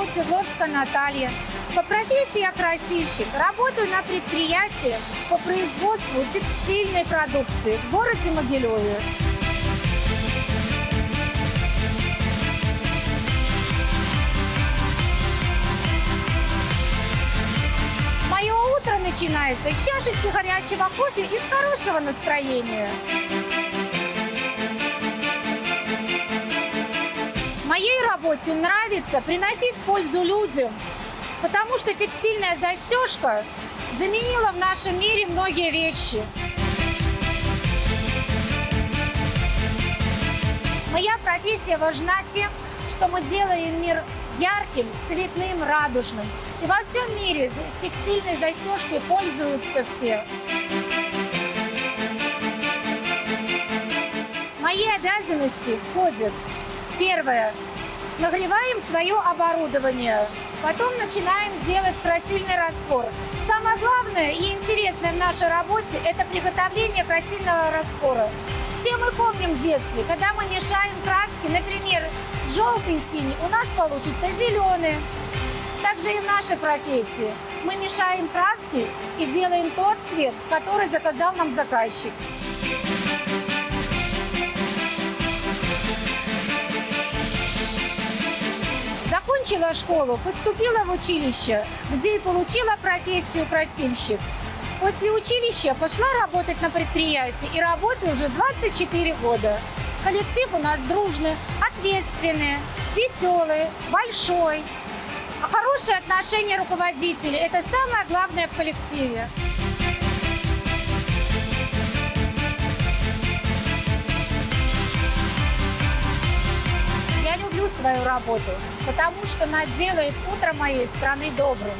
зовут Седловская Наталья. По профессии я красильщик. Работаю на предприятии по производству текстильной продукции в городе Могилеве. Мое утро начинается с чашечки горячего кофе и с хорошего настроения. Моей работе нравится приносить пользу людям, потому что текстильная застежка заменила в нашем мире многие вещи. Моя профессия важна тем, что мы делаем мир ярким, цветным, радужным. И во всем мире с текстильной застежкой пользуются все. В мои обязанности входят: первое. Нагреваем свое оборудование. Потом начинаем делать красильный раствор. Самое главное и интересное в нашей работе – это приготовление красильного раствора. Все мы помним в детстве, когда мы мешаем краски, например, желтый и синий, у нас получится зеленый. Также и в нашей профессии. Мы мешаем краски и делаем тот цвет, который заказал нам заказчик. Закончила школу, поступила в училище, где и получила профессию красильщик. После училища пошла работать на предприятии и работаю уже 24 года. Коллектив у нас дружный, ответственный, веселый, большой. А хорошие отношения руководителей – это самое главное в коллективе. Я люблю свою работу, потому что она делает утро моей страны добрым.